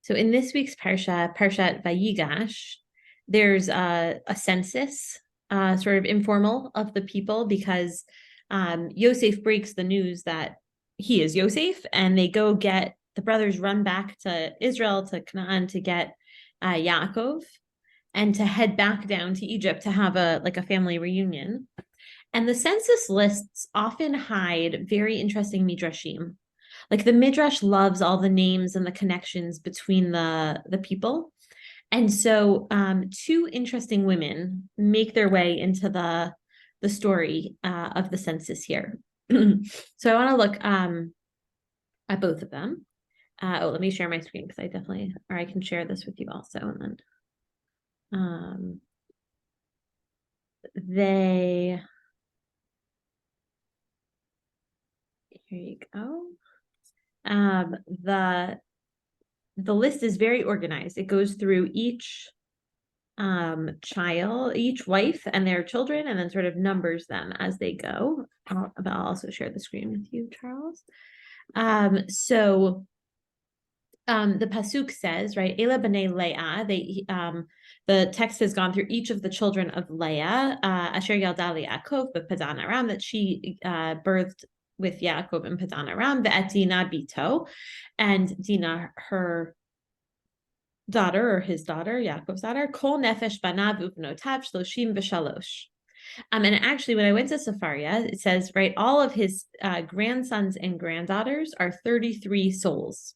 So in this week's Parsha, Parshat Vayigash, there's a census, sort of informal, of the people because Yosef breaks the news that he is Yosef, and they go get, the brothers run back to Israel, to Canaan, to get Yaakov, and to head back down to Egypt to have a family reunion. And the census lists often hide very interesting midrashim. Like the midrash loves all the names and the connections between the people. And so two interesting women make their way into the story of the census here. So I want to look at both of them. Let me share my screen because I can share this with you also. And then here you go. The list is very organized. It goes through each child, each wife and their children, and then sort of numbers them as they go. But I'll also share the screen with you, Charles. So the pasuk says, right, Ela b'nei Leah. The text has gone through each of the children of Leah, Asher Yalda Yaakov b'Padan Aram, that she birthed with Yaakov in Padan Aram, ve'et Dina bito, and Dina, her daughter, or his daughter, Yaakov's daughter, kol nefesh banav uvnotav shloshim v'shalosh. And actually, when I went to Sefaria, it says, right, all of his grandsons and granddaughters are 33 souls.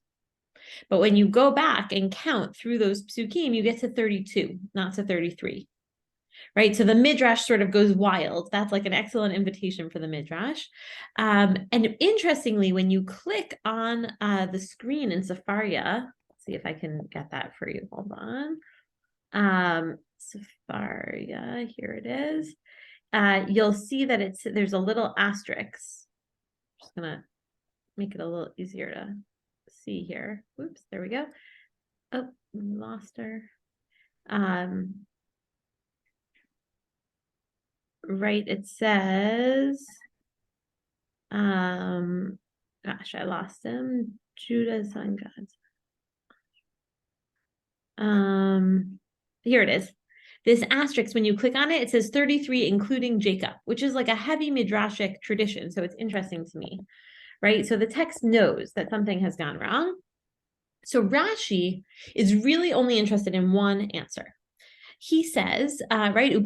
But when you go back and count through those psukim, you get to 32, not to 33. Right, so the midrash sort of goes wild. That's like an excellent invitation for the midrash. And interestingly, when you click on the screen in Sefaria, let's see if I can get that for you. Hold on. Sefaria, here it is. You'll see that there's a little asterisk. I'm just gonna make it a little easier to see here. Oops, there we go. Oh, lost her. Right, it says, gosh, I lost him. Judah's son God's. Here it is. This asterisk, when you click on it, it says 33, including Jacob, which is like a heavy midrashic tradition. So it's interesting to me, right? So the text knows that something has gone wrong. So Rashi is really only interested in one answer. He says, right, he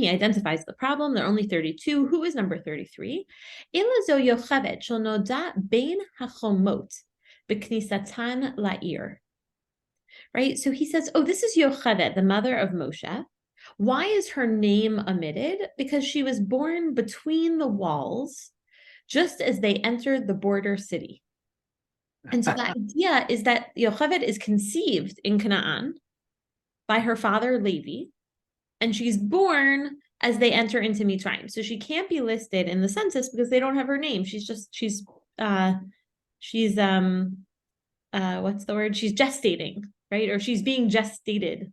identifies the problem. There are only 32. Who is number 33? Right, so he says, oh, this is Yocheved, the mother of Moshe. Why is her name omitted? Because she was born between the walls, just as they entered the border city. And so the idea is that Yocheved is conceived in Canaan by her father Levi, and she's born as they enter into Mitzrayim. So she can't be listed in the census because they don't have her name. She's what's the word? She's gestating, right? Or she's being gestated.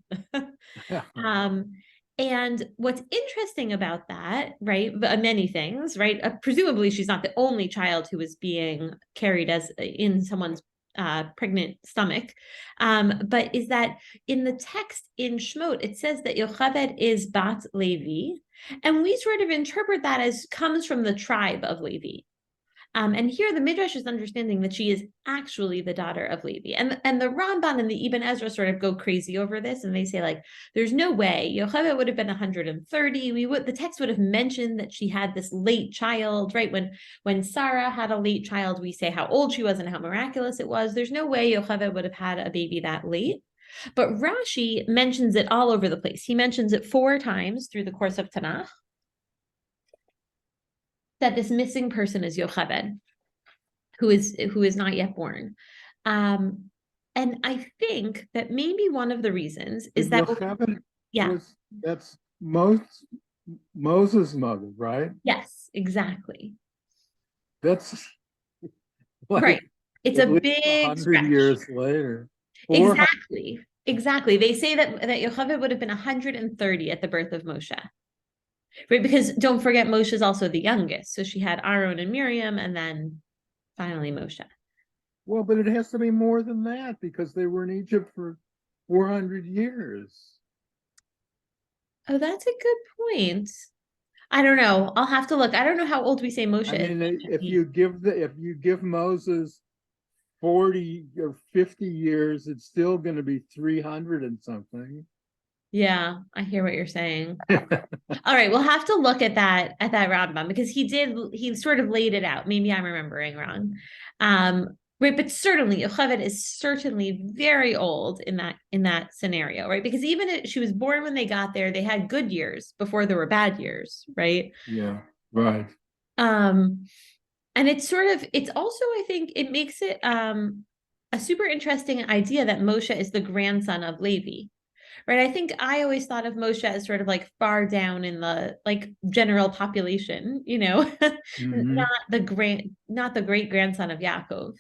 And what's interesting about that, right? Many things, right? Presumably she's not the only child who is being carried as in someone's pregnant stomach, but is that in the text in Shemot, it says that Yocheved is Bat Levi, and we sort of interpret that as comes from the tribe of Levi. And here the Midrash is understanding that she is actually the daughter of Levi. And the Ramban and the Ibn Ezra sort of go crazy over this, and they say, like, there's no way. Yocheved would have been 130. The text would have mentioned that she had this late child, right? When Sarah had a late child, we say how old she was and how miraculous it was. There's no way Yocheved would have had a baby that late. But Rashi mentions it all over the place. He mentions it 4 times through the course of Tanakh, that this missing person is Yocheved, who is not yet born. And I think that maybe one of the reasons is that Yocheved that's Moses' mother, right? Yes, exactly. That's like right. It's a big 100 years later. Exactly. They say that Yocheved would have been 130 at the birth of Moshe. Right, because don't forget, Moshe is also the youngest. So she had Aaron and Miriam, and then finally Moshe. Well, but it has to be more than that because they were in Egypt for 400 years. Oh, that's a good point. I don't know. I'll have to look. I don't know how old we say Moshe I is. mean, if you give Moses 40 or 50 years, it's still going to be 300 and something. Yeah, I hear what you're saying. All right, we'll have to look at that Rambam because he sort of laid it out. Maybe I'm remembering wrong. Right, but certainly Yocheved is certainly very old in that scenario, right? Because even if she was born when they got there, they had good years before there were bad years, right? Yeah, right. Um, and it's also, I think it makes it a super interesting idea that Moshe is the grandson of Levi, right? I think I always thought of Moshe as sort of like far down in the like general population, Mm-hmm. not the great grandson of Yaakov,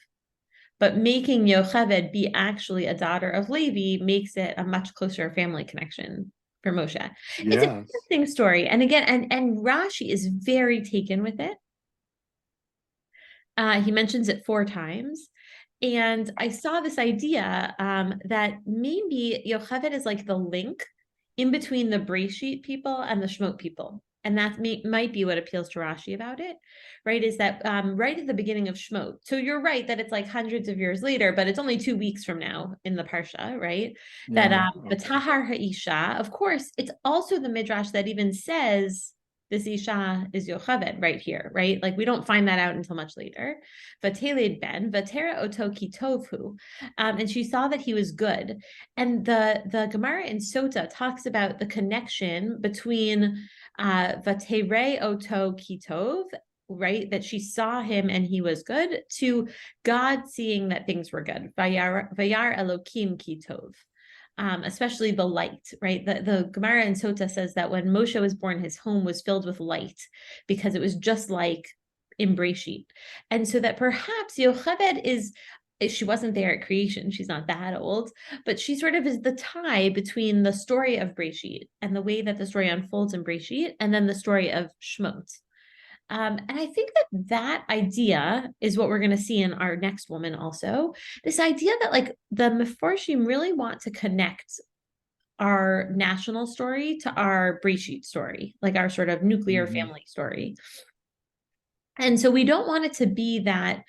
but making Yocheved be actually a daughter of Levi makes it a much closer family connection for Moshe. It's an Yes. interesting story, and again, and Rashi is very taken with it. He mentions it 4 times. And I saw this idea that maybe Yocheved is like the link in between the Breshit people and the Shemot people. And that might be what appeals to Rashi about it, right? Is that right at the beginning of Shemot. So you're right that it's like hundreds of years later, but it's only 2 weeks from now in the Parsha, right? That Yeah. the Tahar Ha'isha, of course, it's also the Midrash that even says this Isha is Yocheved right here, right? Like we don't find that out until much later. Vateled ben, Vatera oto kitovhu. And she saw that he was good. And the Gemara in Sota talks about the connection between Vatere oto kitov, right? That she saw him and he was good, to God seeing that things were good. Vayar Elokim kitov. Especially the light, right? The Gemara in Sota says that when Moshe was born, his home was filled with light because it was just like in Breshit. And so that perhaps Yocheved she wasn't there at creation, she's not that old, but she sort of is the tie between the story of Breshit and the way that the story unfolds in Breshit and then the story of Shmot. And I think that idea is what we're going to see in our next woman also. This idea that like the Meforshim really want to connect our national story to our Breshit story, like our sort of nuclear Mm-hmm. family story. And so we don't want it to be that,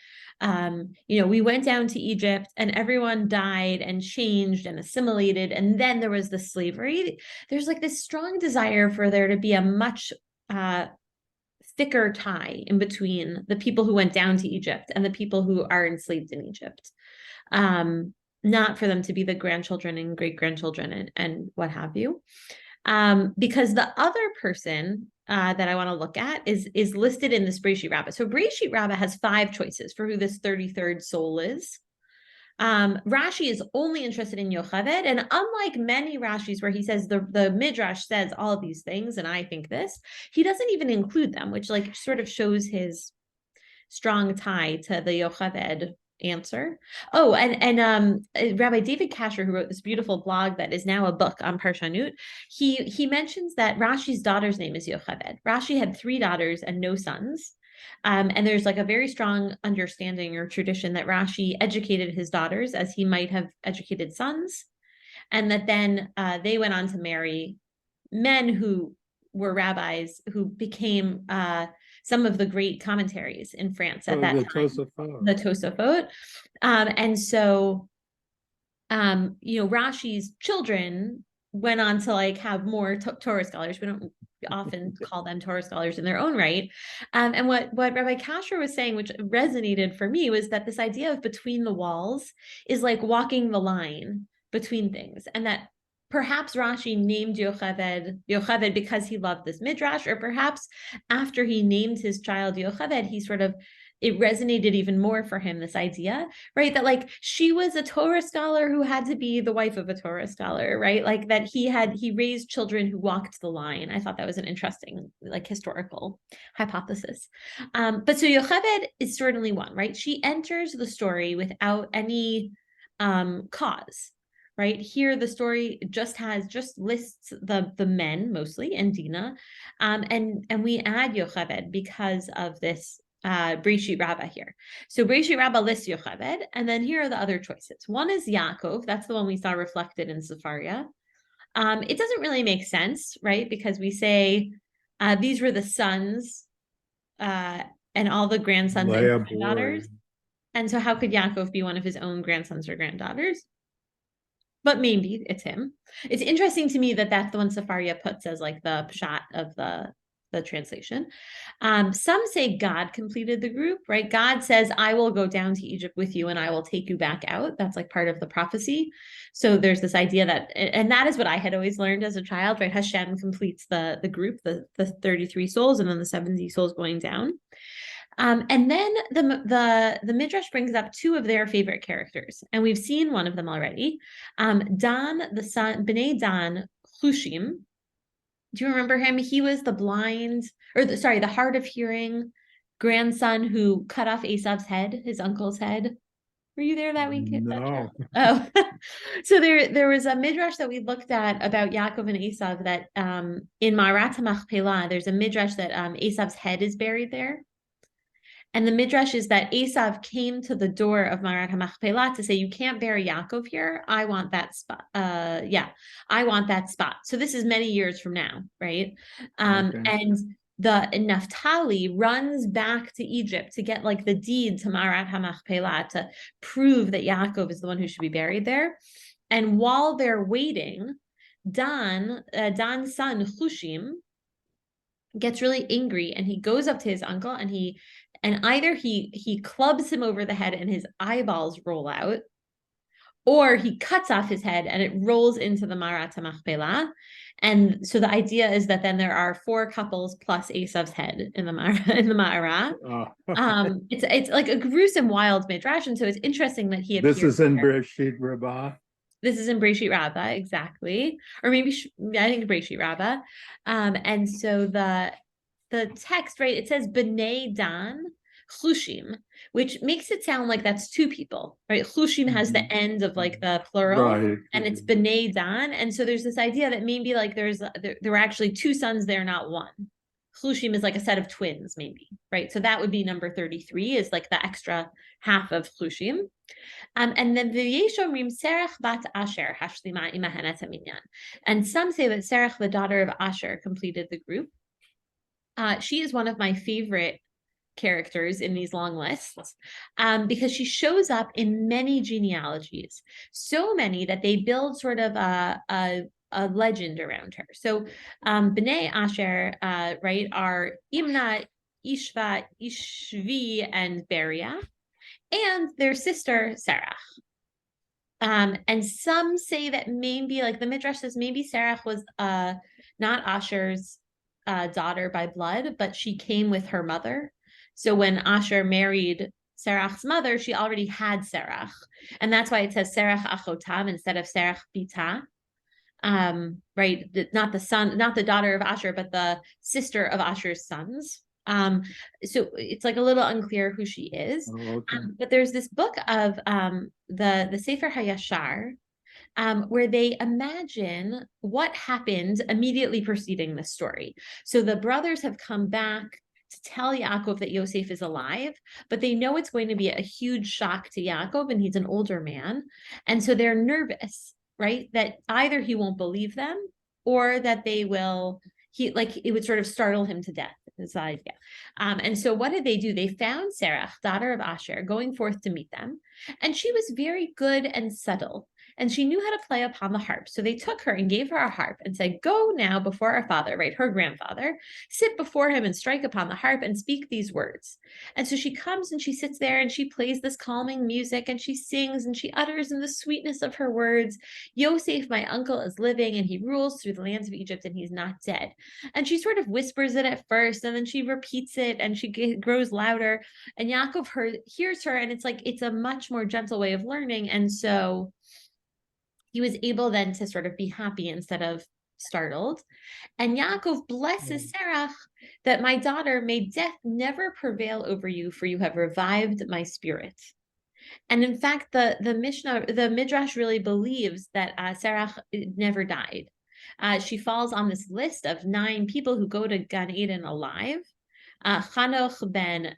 we went down to Egypt and everyone died and changed and assimilated. And then there was the slavery. There's like this strong desire for there to be a much thicker tie in between the people who went down to Egypt and the people who are enslaved in Egypt. Not for them to be the grandchildren and great grandchildren and what have you. Because the other person that I want to look at is listed in this Breshit Rabbah. So Breshit Rabbah has 5 choices for who this 33rd soul is. Rashi is only interested in Yocheved, and unlike many Rashis where he says the Midrash says all of these things, and I think this, he doesn't even include them, which like sort of shows his strong tie to the Yocheved answer. Oh, and Rabbi David Kasher, who wrote this beautiful blog that is now a book on Parshanut, he mentions that Rashi's daughter's name is Yocheved. Rashi had 3 daughters and no sons. And there's like a very strong understanding or tradition that Rashi educated his daughters as he might have educated sons, and that then they went on to marry men who were rabbis who became some of the great commentaries in France at that time, the Tosafot. And so, Rashi's children went on to like have more Torah scholars. We don't often call them Torah scholars in their own right. And what Rabbi Kasher was saying, which resonated for me, was that this idea of between the walls is like walking the line between things, and that perhaps Rashi named Yocheved because he loved this midrash, or perhaps after he named his child Yocheved, it resonated even more for him, this idea, right? That like she was a Torah scholar who had to be the wife of a Torah scholar, right? Like that he raised children who walked the line. I thought that was an interesting, like, historical hypothesis. But so Yocheved is certainly one, right? She enters the story without any cause. Right here, the story just lists the men mostly and Dinah, and we add Yocheved because of this Breshit Rabbah here. So Breshit Rabbah lists Yocheved, and then here are the other choices. One is Yaakov. That's the one we saw reflected in Sefaria. It doesn't really make sense, right? Because we say these were the sons and all the grandsons and Leah granddaughters. boy. And so how could Yaakov be one of his own grandsons or granddaughters? But maybe it's him. It's interesting to me that that's the one Sefaria puts as like the pshat of the translation. Some say God completed the group, right? God says, I will go down to Egypt with you and I will take you back out. That's like part of the prophecy. So there's this idea that, and that is what I had always learned as a child, right? Hashem completes the group, the 33 souls, and then the 70 souls going down. And then the Midrash brings up two of their favorite characters, and we've seen one of them already. Dan, the son, Bnei Dan, Hushim. Do you remember him? He was the blind, the hard of hearing grandson who cut off Esav's head, his uncle's head. Were you there that week? No. Oh, so there was a midrash that we looked at about Yaakov and Esav that in Ma'arat Machpelah, there's a midrash that Esav's head is buried there. And the midrash is that Esav came to the door of Ma'arat HaMachpelah to say, you can't bury Yaakov here. I want that spot. I want that spot. So this is many years from now, right? Okay. And the Naphtali runs back to Egypt to get like the deed to Ma'arat HaMachpelah to prove that Yaakov is the one who should be buried there. And while they're waiting, Dan's son Hushim gets really angry and he goes up to his uncle and either he clubs him over the head and his eyeballs roll out, or he cuts off his head and it rolls into the Ma'arat Machpelah. And so the idea is that then there are 4 couples plus Esav's head in the Ma'arat. It's like a gruesome, wild midrash, and so it's interesting that he appears. This is in Breshit Rabbah. This is in Breshit Rabbah, exactly, or maybe I think Breshit Rabbah. And so the text, right? It says B'nai Dan Chushim, which makes it sound like that's 2 people, right? Chushim has the end of like the plural, Right. and it's B'nai Dan, and so there's this idea that maybe like there were actually 2 sons there, not one. Chushim is like a set of twins, maybe, right? So that would be number 33, is like the extra half of Chushim. And then V'yeshomrim Serach bat Asher hashlima imahen minyan. And some say that Serach, the daughter of Asher, completed the group. She is one of my favorite characters in these long lists because she shows up in many genealogies, so many that they build sort of a legend around her. So B'nai Asher, right, are Imna, Ishva, Ishvi, and Beria, and their sister Sarah. And some say that maybe, like the Midrash says, maybe Sarah was not Asher's daughter by blood, but she came with her mother. So when Asher married Serach's mother, she already had Serach. And that's why it says Serach Achotam instead of Serach Bita. Right? Not the son, not the daughter of Asher, but the sister of Asher's sons. So it's like a little unclear who she is. Okay. But there's this book of the Sefer HaYashar, where they imagine what happened immediately preceding this story. So the brothers have come back to tell Yaakov that Yosef is alive, but they know it's going to be a huge shock to Yaakov, and he's an older man. And so they're nervous, right? That either he won't believe them or that they will, it would sort of startle him to death. And so what did they do? They found Sarah, daughter of Asher, going forth to meet them. And she was very good and subtle, and she knew how to play upon the harp. So they took her and gave her a harp and said, go now before our father, right, her grandfather, sit before him and strike upon the harp and speak these words. And so she comes and she sits there and she plays this calming music and she sings and she utters in the sweetness of her words, Yosef, my uncle, is living and he rules through the lands of Egypt and he's not dead. And she sort of whispers it at first and then she repeats it and she grows louder. And Yaakov hears her, and it's like, it's a much more gentle way of learning. And so he was able then to sort of be happy instead of startled. And Yaakov blesses Sarah that, my daughter, may death never prevail over you, for you have revived my spirit. And in fact, the Midrash really believes that Sarah never died. She falls on this list of 9 people who go to Gan Eden alive. Chanoch ben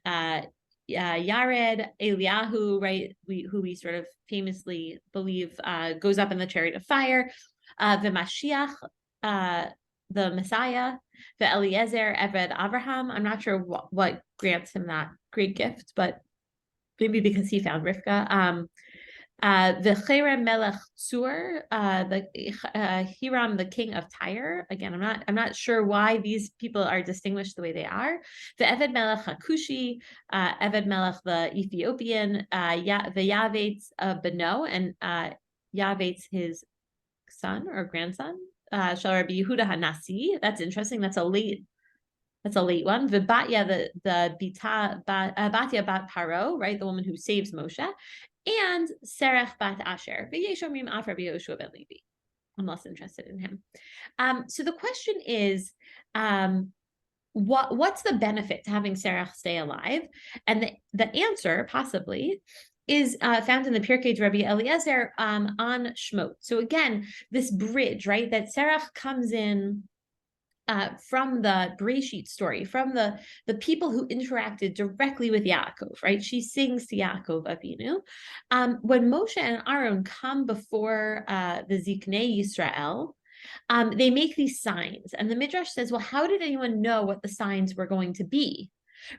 Yared, Eliyahu, right, who we sort of famously believe goes up in the chariot of fire, the Mashiach, the Messiah, the Eliezer, Eved Abraham. I'm not sure what grants him that great gift, but maybe because he found Rivka. The Cherem Melech Tsur, the Hiram, the king of Tyre. Again, I'm not sure why these people are distinguished the way they are. The Eved Melech Hakushi, Eved Melech the Ethiopian, the Yavetz Beno, and Yavetz his son or grandson. Shal Rabbi Yehuda Hanasi. That's interesting. That's a late one. Vibatya, the Batya bat Paro, right, the woman who saves Moshe, and Serach bat Asher. I'm less interested in him. So the question is, what's the benefit to having Serach stay alive? And the answer, possibly, is found in the Pirkei Rabbi Eliezer on Shmot. So again, this bridge, right, that Serach comes in from the Bereshit story, from the people who interacted directly with Yaakov, right? She sings to Yaakov Avinu. When Moshe and Aaron come before the Ziknei Yisrael, they make these signs. And the Midrash says, well, how did anyone know what the signs were going to be?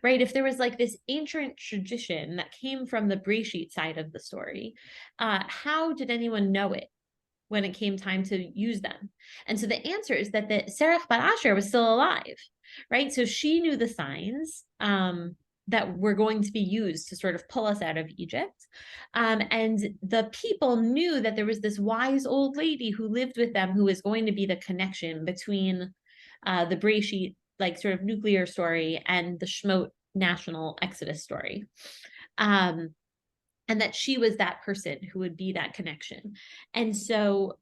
Right? If there was like this ancient tradition that came from the Bereshit side of the story, how did anyone know it when it came time to use them? And so the answer is that the Serach bat Asher was still alive, right? So she knew the signs that were going to be used to sort of pull us out of Egypt. And the people knew that there was this wise old lady who lived with them who was going to be the connection between the Bereshit, like sort of nuclear story, and the Shmot national Exodus story. And that she was that person who would be that connection. And so,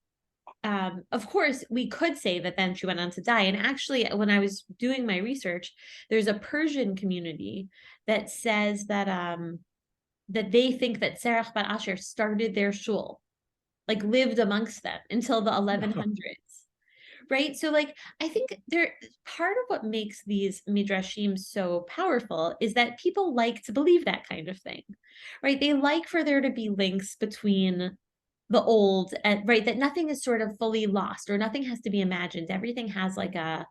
of course, we could say that then she went on to die. And actually, when I was doing my research, there's a Persian community that says that that they think that Serach bat Asher started their shul, like lived amongst them until the 1100s. Right. So like, I think part of what makes these midrashim so powerful is that people like to believe that kind of thing, right? They like for there to be links between the old and right, that nothing is sort of fully lost or nothing has to be imagined. Everything has like an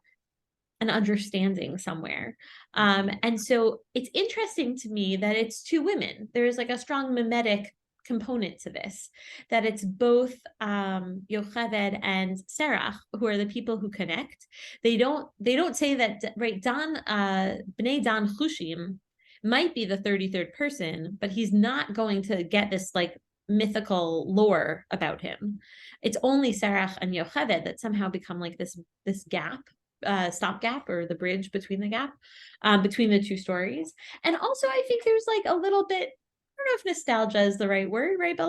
understanding somewhere. And so it's interesting to me that it's two women. There's like a strong mimetic component to this, that it's both Yocheved and Serach who are the people who connect. They don't say that, right? Dan Bnei Dan Chushim might be the 33rd person, but he's not going to get this like mythical lore about him. It's only Serach and Yocheved that somehow become like this gap, stopgap, or the bridge between the gap, between the two stories. And also I think there's like a little bit, I don't know if nostalgia is the right word, right? But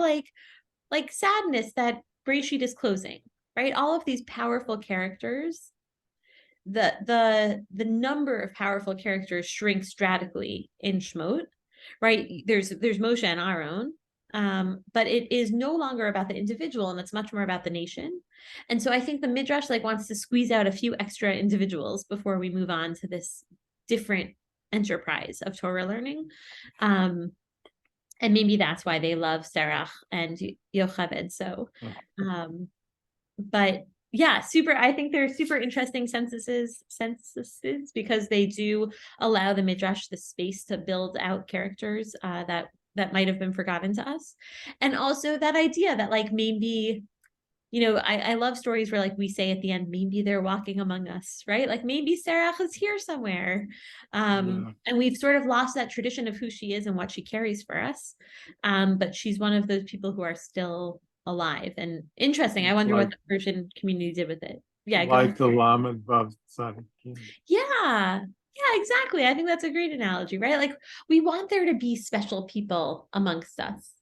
like sadness that Bereshit is closing, right? All of these powerful characters, the number of powerful characters shrinks drastically in Shmot, right? There's Moshe and Aaron, but it is no longer about the individual, and it's much more about the nation. And so I think the Midrash like wants to squeeze out a few extra individuals before we move on to this different enterprise of Torah learning. And maybe that's why they love Serach and Yocheved. So, but yeah, I think they're super interesting censuses because they do allow the Midrash the space to build out characters that might have been forgotten to us. And also that idea that like maybe, I love stories where like we say at the end, maybe they're walking among us, right? Like maybe Serach is here somewhere. And we've sort of lost that tradition of who she is and what she carries for us. But she's one of those people who are still alive and interesting. I wonder what the Persian community did with it. Yeah. Like the Lamed Vav Tzaddik. Yeah. Yeah, exactly. I think that's a great analogy, right? Like we want there to be special people amongst us.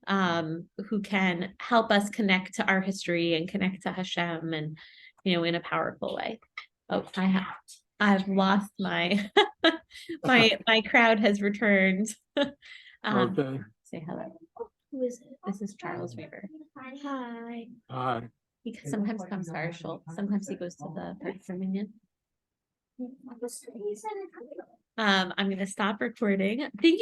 Who can help us connect to our history and connect to Hashem and, in a powerful way. Oh, I've lost my, my crowd has returned. Okay. Say hello. Who is it? This is Charles Weaver. Hi. Hi. He sometimes comes to our shul. Sometimes he goes to the Park Dominion. I'm gonna stop recording. Thank you